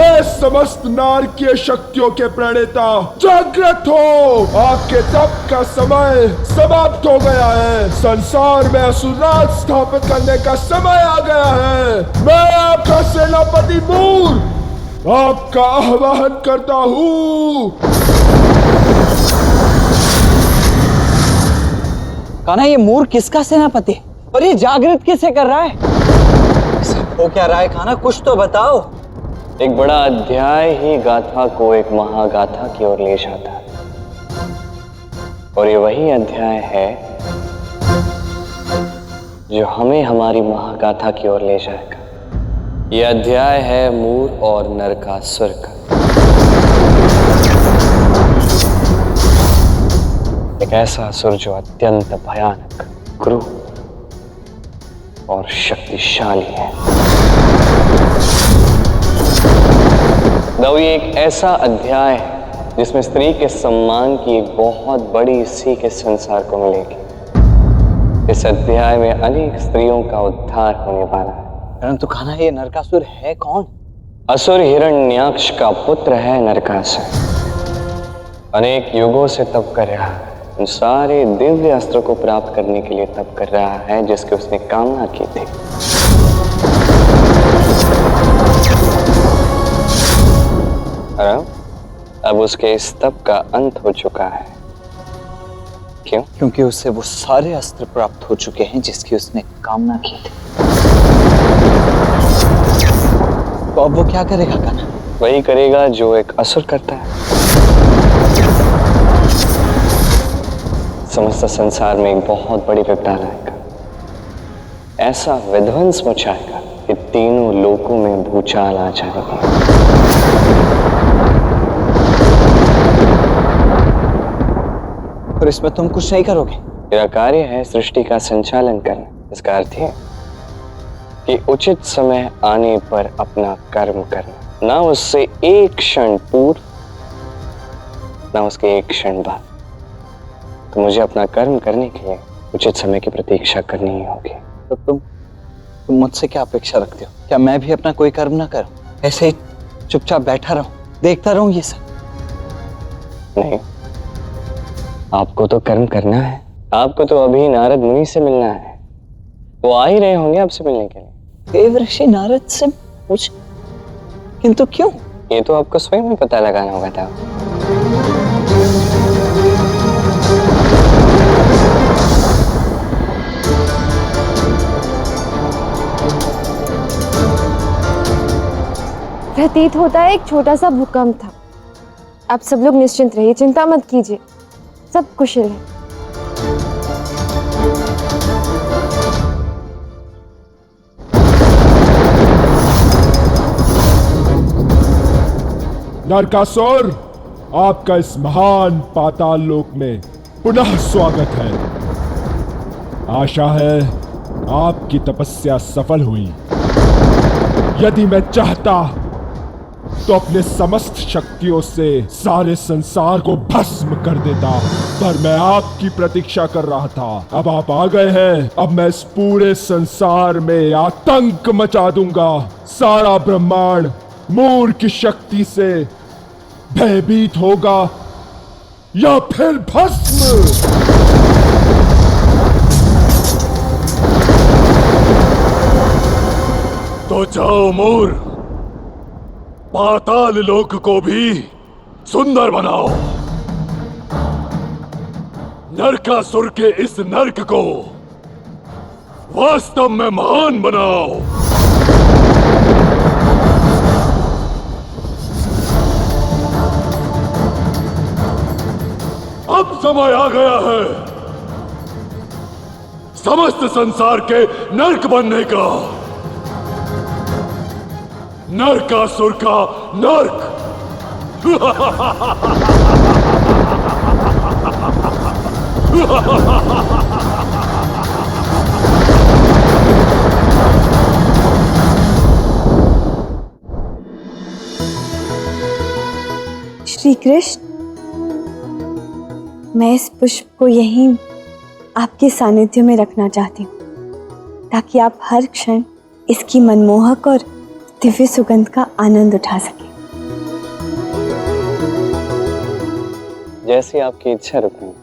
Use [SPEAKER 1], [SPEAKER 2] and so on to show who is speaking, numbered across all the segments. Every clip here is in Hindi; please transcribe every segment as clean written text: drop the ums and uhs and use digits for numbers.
[SPEAKER 1] हे समस्त नारकीय शक्तियों के प्रणेता, जागृत हो। आपके तप का समय समाप्त हो गया है। संसार में असुर राज स्थापित करने का समय आ गया है। मैं आपका सेनापति मूर आपका आह्वान करता हूँ।
[SPEAKER 2] कान्हा, ये मूर किसका सेनापति और ये जागृत किसे कर रहा है? हो क्या रहा है कान्हा, कुछ तो बताओ।
[SPEAKER 3] एक बड़ा अध्याय ही गाथा को एक महागाथा की ओर ले जाता है, और ये वही अध्याय है जो हमें हमारी महागाथा की ओर ले जाएगा। ये अध्याय है मूर और नरकासुर का। एक ऐसा असुर जो अत्यंत भयानक, क्रूर और शक्तिशाली है। ये एक ऐसा अध्याय है जिसमें स्त्री के सम्मान की एक बहुत बड़ी सीख इस संसार को मिलेगी। इस अध्याय में अनेक स्त्रियों का उद्धार होने वाला है।
[SPEAKER 2] परंतु कान्हा, ये नरकासुर है कौन?
[SPEAKER 3] असुर हिरण्याक्ष का पुत्र है नरकासुर। अनेक युगों से तप कर रहा है। उन सारे दिव्य अस्त्र को प्राप्त करने के लिए तप कर रहा है जिसकी उसने कामना की थी। अब उसके इस तप का अंत हो चुका है। क्यों?
[SPEAKER 2] क्योंकि उससे वो सारे अस्त्र प्राप्त हो चुके हैं जिसकी उसने कामना की थी। तो अब वो क्या करेगा कान्हा?
[SPEAKER 3] वही करेगा जो एक असुर करता है। समस्त संसार में एक बहुत बड़ी विपदा लाएगा। ऐसा विध्वंस मचाएगा कि तीनों लोकों में भूचाल आ जाएगी।
[SPEAKER 2] और इसमें तुम कुछ नहीं करोगे?
[SPEAKER 3] मेरा कार्य है सृष्टि का संचालन करना। इसका अर्थ है कि उचित समय आने पर अपना कर्म करना, ना उससे एक क्षण पूर्व ना उसके एक क्षण बाद। तो मुझे अपना कर्म करने के लिए उचित समय की प्रतीक्षा करनी ही होगी।
[SPEAKER 2] तो तुम मुझसे क्या अपेक्षा रखते हो? क्या मैं भी अपना कोई कर्म ना करूं, ऐसे ही चुपचाप बैठा रहूं, देखता रहूं ये सब?
[SPEAKER 3] नहीं, आपको तो कर्म करना है। आपको तो अभी नारद मुनि से मिलना है। वो आ ही रहे होंगे आपसे मिलने के लिए।
[SPEAKER 2] देवर्षि नारद से पूछ, किंतु क्यों?
[SPEAKER 3] ये तो आपको स्वयं ही पता लगाना होगा था।
[SPEAKER 4] प्रतीत होता है एक छोटा सा भूकंप था। आप सब लोग निश्चिंत रहिए, चिंता मत कीजिए, सब कुशल है।
[SPEAKER 1] नरकासुर, आपका इस महान पाताल लोक में पुनः स्वागत है। आशा है आपकी तपस्या सफल हुई। यदि मैं चाहता तो अपने समस्त शक्तियों से सारे संसार को भस्म कर देता, पर मैं आपकी प्रतीक्षा कर रहा था। अब आप आ गए हैं। अब मैं इस पूरे संसार में आतंक मचा दूंगा। सारा ब्रह्मांड मूर की शक्ति से भयभीत होगा या फिर भस्म।
[SPEAKER 5] तो जाओ मूर, पाताल लोक को भी सुंदर बनाओ। नरकासुर के इस नरक को वास्तव में महान बनाओ। अब समय आ गया है समस्त संसार के नरक बनने का। नरकासुर का नरक।
[SPEAKER 4] श्री कृष्ण, मैं इस पुष्प को यहीं आपके सानिध्य में रखना चाहती हूँ, ताकि आप हर क्षण इसकी मनमोहक और दिव्य सुगंध का आनंद उठा सकें।
[SPEAKER 3] जैसी आपकी इच्छा रुक्मिणी।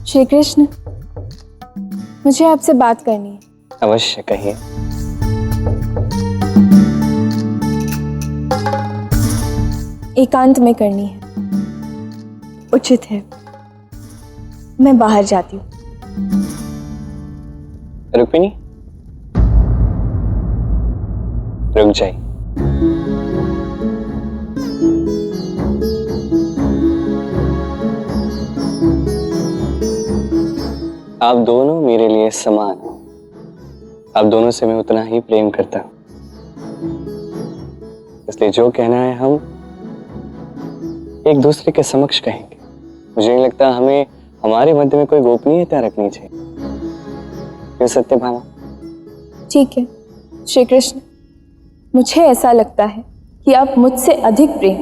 [SPEAKER 4] श्री कृष्ण, मुझे आपसे बात करनी है।
[SPEAKER 3] अवश्य कहिए।
[SPEAKER 4] एकांत में करनी है। उचित है, मैं बाहर जाती हूँ।
[SPEAKER 3] रुक्मिणी, रुक जाइए। आप दोनों मेरे लिए समान हो। आप दोनों से मैं उतना ही प्रेम करता हूं, इसलिए जो कहना है हम एक दूसरे के समक्ष कहेंगे। मुझे नहीं लगता हमें हमारे मध्य में कोई गोपनीयता रखनी चाहिए। क्यों सत्यभामा?
[SPEAKER 4] ठीक है श्री कृष्ण, मुझे ऐसा लगता है कि आप मुझसे अधिक प्रेम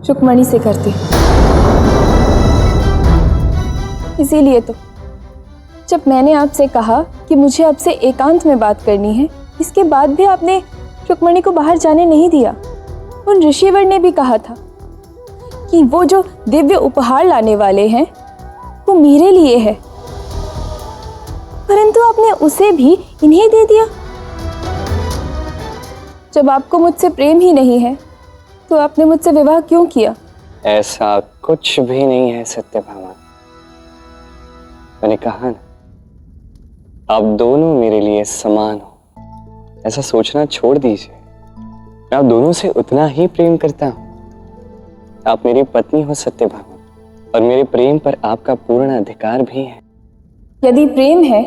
[SPEAKER 4] रुक्मिणी से करते हैं। इसीलिए तो जब मैंने आपसे कहा कि मुझे आपसे एकांत में बात करनी है, इसके बाद भी आपने रुक्मिणी को बाहर जाने नहीं दिया। उन ऋषिवर ने भी कहा था कि वो जो दिव्य उपहार लाने वाले हैं वो मेरे लिए है, परंतु आपने उसे भी इन्हें दे दिया। जब आपको मुझसे प्रेम ही नहीं है तो आपने मुझसे विवाह क्यों किया?
[SPEAKER 3] ऐसा कुछ भी नहीं है सत्यभामा। मैंने कहा ना, आप दोनों मेरे लिए समान हो। ऐसा सोचना छोड़ दीजिए। मैं आप दोनों से उतना ही प्रेम करता हूं। आप मेरी पत्नी हो सत्यभामा, और मेरे प्रेम पर आपका पूर्ण अधिकार भी है।
[SPEAKER 4] यदि प्रेम है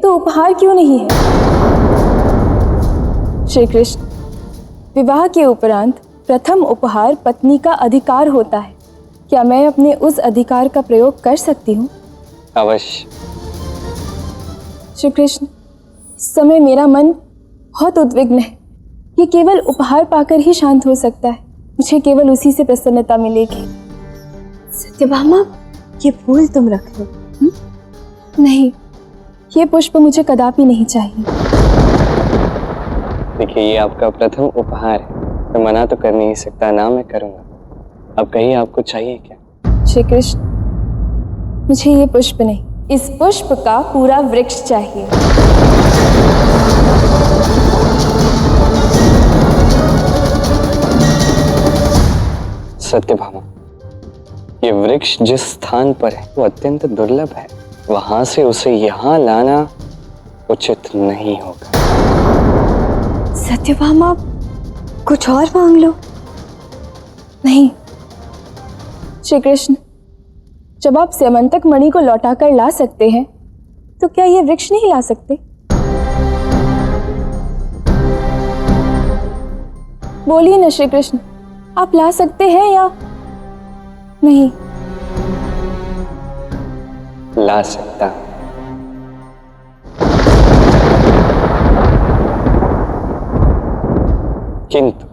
[SPEAKER 4] तो उपहार क्यों नहीं है? श्री कृष्ण, विवाह के उपरांत प्रथम उपहार पत्नी का अधिकार होता है। क्या मैं अपने उस अधिकार का प्रयोग कर सकती हूँ?
[SPEAKER 3] अवश्य।
[SPEAKER 4] श्री कृष्ण, इस समय मेरा मन बहुत उद्विग्न है। ये केवल उपहार पाकर ही शांत हो सकता है। मुझे केवल उसी से प्रसन्नता मिलेगी। सत्यभामा, ये फूल तुम रख लो। नहीं, ये पुष्प मुझे कदापि नहीं चाहिए।
[SPEAKER 3] देखिए, ये आपका प्रथम उपहार है। मैं मना तो कर नहीं सकता, ना मैं करूंगा। अब कहिए, आपको चाहिए क्या?
[SPEAKER 4] श्री कृष्ण, मुझे ये पुष्प नहीं, इस पुष्प का पूरा वृक्ष चाहिए।
[SPEAKER 3] सत्यभामा, ये वृक्ष जिस स्थान पर है वो अत्यंत दुर्लभ है। वहां से उसे यहाँ लाना उचित नहीं होगा।
[SPEAKER 4] सत्यभामा, कुछ और मांग लो। नहीं श्री कृष्ण, जब आप स्यमंतक मणि को लौटाकर ला सकते हैं तो क्या ये वृक्ष नहीं ला सकते? बोलिए ना श्री कृष्ण, आप ला सकते हैं या नहीं?
[SPEAKER 3] ला सकता हूं। किंतु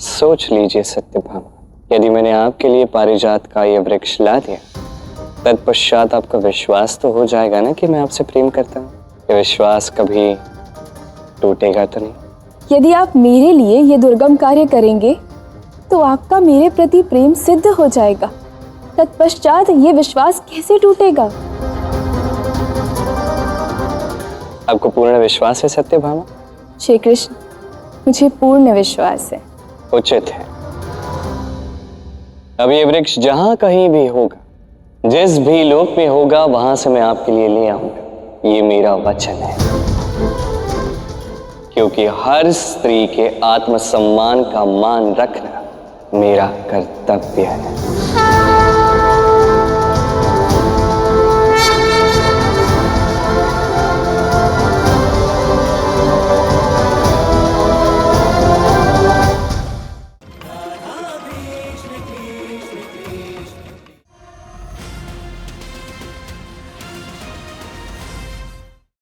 [SPEAKER 3] सोच लीजिए सत्यभामा, यदि मैंने आपके लिए पारिजात का यह वृक्ष ला दिया, तत्पश्चात आपका विश्वास तो हो जाएगा ना कि मैं आपसे प्रेम करता हूँ। ये विश्वास कभी टूटेगा तो नहीं?
[SPEAKER 4] यदि आप मेरे लिए ये दुर्गम कार्य करेंगे तो आपका मेरे प्रति प्रेम सिद्ध हो जाएगा। तत्पश्चात ये विश्वास कैसे टूटेगा?
[SPEAKER 3] आपको पूर्ण विश्वास है सत्यभामा?
[SPEAKER 4] श्री कृष्ण, मुझे पूर्ण विश्वास है।
[SPEAKER 3] उचित है। अब ये वृक्ष जहां कहीं भी होगा, जिस भी लोक में होगा, वहां से मैं आपके लिए ले आऊंगा। ये मेरा वचन है, क्योंकि हर स्त्री के आत्मसम्मान का मान रखना मेरा कर्तव्य है।